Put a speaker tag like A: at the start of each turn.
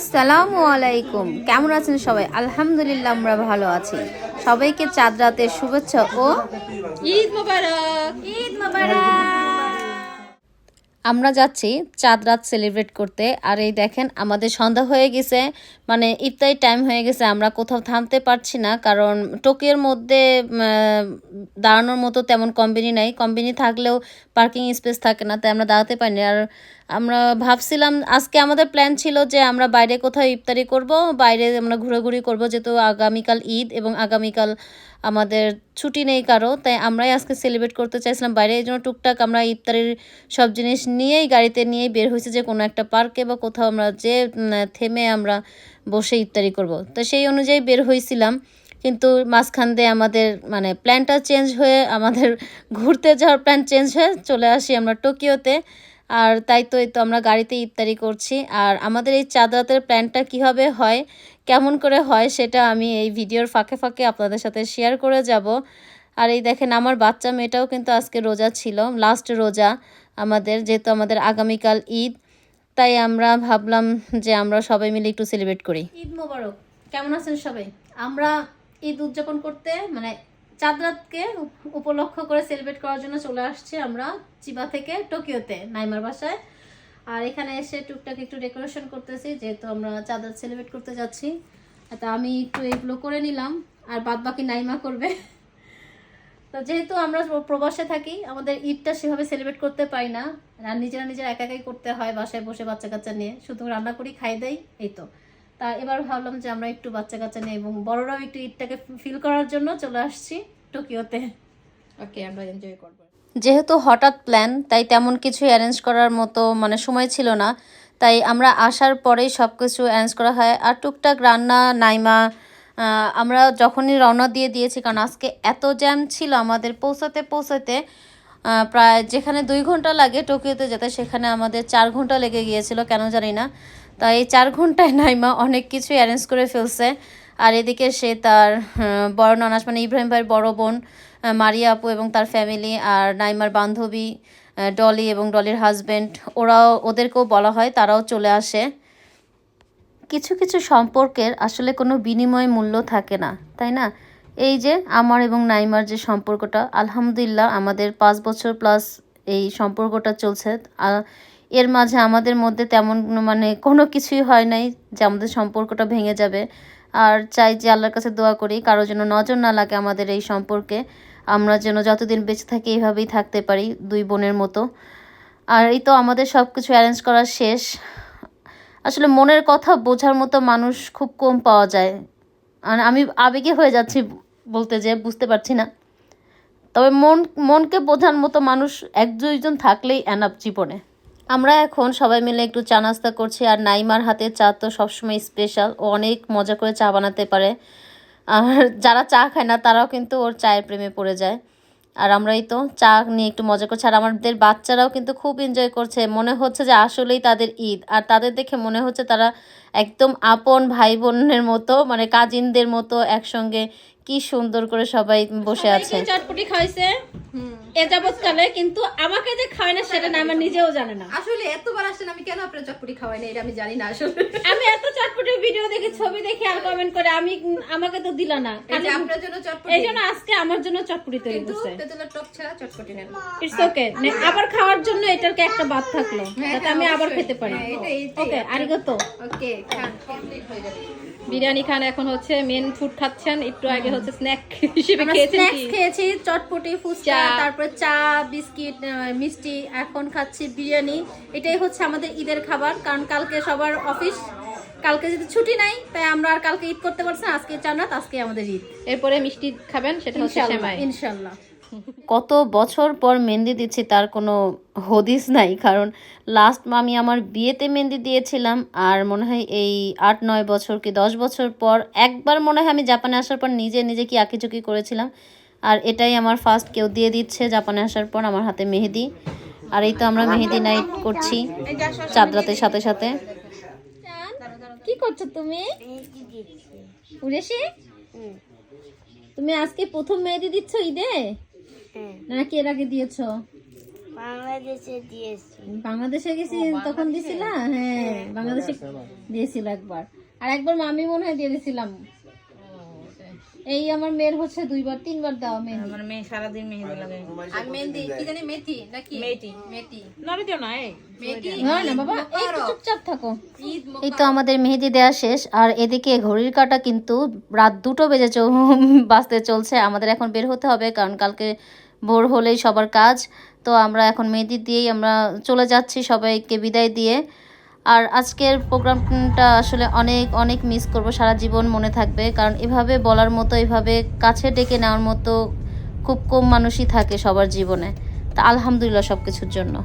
A: আসসালামু আলাইকুম, কেমন আছেন সবাই? আলহামদুলিল্লাহ আমরা ভালো আছি। সবাইকে চাঁদ রাতের শুভেচ্ছা ও
B: ঈদ মোবারক।
A: ঈদ মোবারক। আমরা যাচ্ছি চাঁদ রাত সেলিব্রেট করতে। আর এই দেখেন আমাদের সন্ধ্যা হয়ে গেছে, মানে ইফতারি টাইম হয়ে গেছে। আমরা কোথাও থামতে পারছি না, কারণ টোকিওর মধ্যে দাঁড়ানোর মতো তেমন কোম্পানি নাই। কোম্পানি থাকলেও পার্কিং স্পেস থাকে না, তাই আমরা দাঁড়াতে পারিনি। আর আমরা ভাবছিলাম আজকে আমাদের প্ল্যান ছিল যে আমরা বাইরে কোথাও ইফতারি করব, বাইরে আমরা ঘোরাঘুরি করব, যেহেতু আগামীকাল ঈদ এবং আগামীকাল আমাদের ছুটি নেই কারো, তাই আমরাই আজকে সেলিব্রেট করতে চাইছিলাম বাইরে। এই জন্য টুকটাক আমরা ইফতারির সব জিনিস নিয়েই গাড়িতে নিয়েই বের হয়েছে যে কোনো একটা পার্কে বা কোথাও আমরা যে থেমে আমরা বসে ইফতারি করব। তো সেই অনুযায়ী বের হয়েছিলাম, কিন্তু মাঝখান দিয়ে আমাদের মানে প্ল্যানটা চেঞ্জ হয়ে আমাদের ঘুরতে যাওয়ার প্ল্যান চেঞ্জ হয়ে চলে আসি আমরা টোকিওতে। আর তাই তো এই তো আমরা গাড়িতে ইফতারি করছি। আর আমাদের এই চাঁদ রাতের প্ল্যানটা কীভাবে হয়, কেমন করে হয়, সেটা আমি এই ভিডিওর ফাঁকে ফাঁকে আপনাদের সাথে শেয়ার করে যাব। আর এই দেখেন আমার বাচ্চা মেয়েটাও কিন্তু আজকে রোজা ছিল, লাস্ট রোজা আমাদের, যেহেতু আমাদের আগামীকাল ঈদ, তাই আমরা ভাবলাম যে আমরা সবাই মিলে একটু সেলিব্রেট করি। ঈদ মোবারক। কেমন আছেন সবাই? আমরা ঈদ উদযাপন করতে মানে চাঁদ রাতকে উপলক্ষ করে সেলিব্রেট করার জন্য চলে আসছি আমরা চিবা থেকে টোকিওতে নাইমার বাসায়। আর এখানে এসে টুকটাক একটু ডেকোরেশন করতেছি, যেহেতু আমরা চাঁদ রাত সেলিব্রেট করতে যাচ্ছি। তা আমি একটু এগুলো করে নিলাম, আর বাদ বাকি নাইমা করবে। তো যেহেতু আমরা প্রবাসে থাকি, আমাদের ঈদটা সেভাবে সেলিব্রেট করতে পারি না, আর নিজেরা একা একাই করতে হয় বাসায় বসে বাচ্চা কাচ্চা নিয়ে, শুধু রান্না করি খাই দেই, এই তো। তা এবার ভাবলাম যে আমরা একটু বাচ্চা কাচ্চা নিয়ে এবং বড়রাও একটু ঈদটাকে ফিল করার জন্য চলে আসছি টোকিওতে।
B: ওকে, আমরা এনজয় করব।
A: যেহেতু হঠাৎ প্ল্যান, তাই তেমন কিছু অ্যারেঞ্জ করার মতো মানে সময় ছিল না, তাই আমরা আসার পরেই সব কিছু অ্যারেঞ্জ করা হয়। আর টুকটাক রান্না নাইমা আমরা যখনই রওনা দিয়েছি, কারণ আজকে এত জ্যাম ছিল আমাদের পৌঁছাতে প্রায় যেখানে 2 ঘন্টা লাগে টোকিওতে যেতে, সেখানে আমাদের 4 ঘন্টা লেগে গিয়েছিল, কেন জানি না। তাই এই 4 ঘন্টায় নাইমা অনেক কিছুই অ্যারেঞ্জ করে ফেলছে। আর এদিকে সে তার বড় ননাস মানে ইব্রাহিম ভাইয়ের বড় বোন মারিয়া আপু এবং তার ফ্যামিলি, আর নাইমার বান্ধবী ডলি এবং ডলির হাজব্যান্ড, ওদেরকেও বলা হয়, তারাও চলে আসে। কিছু কিছু সম্পর্কের আসলে কোনো বিনিময় মূল্য থাকে না, তাই না? এই যে আমার এবং নাইমার যে সম্পর্কটা, আলহামদুলিল্লাহ আমাদের 5 বছর প্লাস এই সম্পর্কটা চলছে। এর মাঝে আমাদের মধ্যে তেমন মানে কোনো কিছুই হয় নাই যে আমাদের সম্পর্কটা ভেঙে যাবে। আর চাই যে আল্লাহর কাছে দোয়া করি কারোর জন্য নজর না লাগে আমাদের এই সম্পর্কে, আমরা যেন যতদিন বেঁচে থাকি এইভাবেই থাকতে পারি 2 বোনের মতো। আর এই তো আমাদের সব কিছু অ্যারেঞ্জ করা শেষ। আসলে মনের কথা বোঝার মতো মানুষ খুব কম পাওয়া যায়, মানে আমি আবেগে হয়ে যাচ্ছি বলতে, যে বুঝতে পারছি না। তবে মনকে বোঝার মতো মানুষ 1-2 জন থাকলেই এনাফ জীবনে। আমরা এখন সবাই মিলে একটু চা নাস্তা করছি। আর নাইমার হাতে চা তো সবসময় স্পেশাল, ও অনেক মজা করে চা বানাতে পারে। আর যারা চা খায় না তারাও কিন্তু ওর চায়ের প্রেমে পড়ে যায়। আর আমরাই তো চা নিয়ে একটু মজা করছি। আর আমাদের বাচ্চারাও কিন্তু খুব এনজয় করছে, মনে হচ্ছে যে আসলেই তাদের ঈদ। আর তাদের দেখে মনে হচ্ছে তারা একদম আপন ভাই বোনের মতো, মানে কাজিনদের মতো একসঙ্গে কি সুন্দর করে সবাই বসে আছে।
B: চটপটি খাইছে এ যাবৎকালে, কিন্তু আমাকে যে খাওয়ায় না সেটা না আমার নিজেও জানে না।
C: আসলে এতবার আসেন, আমি কেন আপনার চটপটি খাওয়াই না এটা আমি জানি না। আসলে
B: আমি এত চটপটির ভিডিও দেখে, ছবি দেখে আর কমেন্ট করে আমাকে তো দিলা না,
C: এই যে আপনার জন্য চটপটি,
B: এই জন্য আজকে আমার জন্য চটপটি তৈরি করছে।
C: তেঁতুলের টক ছাড়া চটপটি নেন।
B: ইটস ওকে, আবার খাওয়ার জন্য এটাকে একটা বাদ থাকলো, যাতে আমি আবার খেতে পারি। ওকে, আরিগাতো।
C: ওকে, খান, কমপ্লিট হয়ে যাবে।
B: বিরিয়ানি খান, এখন হচ্ছে মেন ফুড খাচ্ছেন, একটু আগে হচ্ছে স্ন্যাক হিসেবে খেয়েছেন কি?
C: খেয়েছি চটপটি, ফুচকা, তারপর চা, বিস্কিট, মিষ্টি, এখন খাচ্ছি বিরিয়ানি। এটাই হচ্ছে আমাদের ঈদের খাবার, কারণ কালকে সবার অফিস, কালকে যদি ছুটি নাই তাই আমরা আর কালকে ঈদ করতে পারছি না। আজকে চার রাত, আজকে আমাদের ঈদ।
B: এরপরে মিষ্টি খাবেন, সেটা হচ্ছে সেমাই।
C: ইনশাআল্লাহ।
A: কত বছর পর মেহেন্দি দিচ্ছি তার কোনো হদিস নাই, কারণ লাস্ট আমি আমার বিয়েতে মেহেন্দি দিয়েছিলাম। আর মনে হয় এই 8-9 বছর কি 10 বছর পর একবার মনে হয় আমি জাপানে আসার পর নিজে কি আঁকিঝুঁকি করেছিলাম। আর এটাই আমার ফার্স্ট কেউ দিয়ে দিচ্ছে জাপানে আসার পর আমার হাতে মেহেদি। আর এই তো আমরা মেহেদি নাইট করছি চাঁদ রাতের সাথে সাথে।
B: কি করছো তুমি? উড়েছি? তুমি আজকে প্রথম মেহেদি দিচ্ছ ঈদে, নাকি এর আগে দিয়েছো? বাংলাদেশে গেছি তখন দিছিলা? হ্যাঁ, বাংলাদেশে দিয়েছিল একবার, আর একবার মামি মনে হয় দিয়ে দিয়েছিলাম। এই আমার মেয়ের হচ্ছে 2বার 3বার দেওয়া মেহেদি।
D: আমার মেয়ে সারাদিন মেহেদি লাগায়।
C: আর মেহেদি কি জানি মেথি নাকি
D: মেয়েটি
C: মেথি
D: নড়ে দিও না এই
C: মেথি
B: হয় না বাবা, একটু চুপচাপ থাকো।
C: ঈদ
A: এই তো আমাদের মেহেদি দেওয়া শেষ, আর এদিকে ঘড়ির কাঁটা কিন্তু রাত 2টো বেজে বাজতে চলছে। আমাদের এখন বের হতে হবে, কারণ কালকে ভোর হলেই সবার কাজ। তো আমরা এখন মেহেদি দিয়েই আমরা চলে যাচ্ছি, সবাইকে বিদায় দিয়ে। আর আজকের প্রোগ্রামটা আসলে অনেক অনেক মিস করব, সারা জীবন মনে থাকবে। কারণ এভাবে বলার মতো, এভাবে কাছে ডেকে নেওয়ার মতো খুব কম মানুষই থাকে সবার জীবনে। তা আলহামদুলিল্লাহ সব কিছুর জন্য।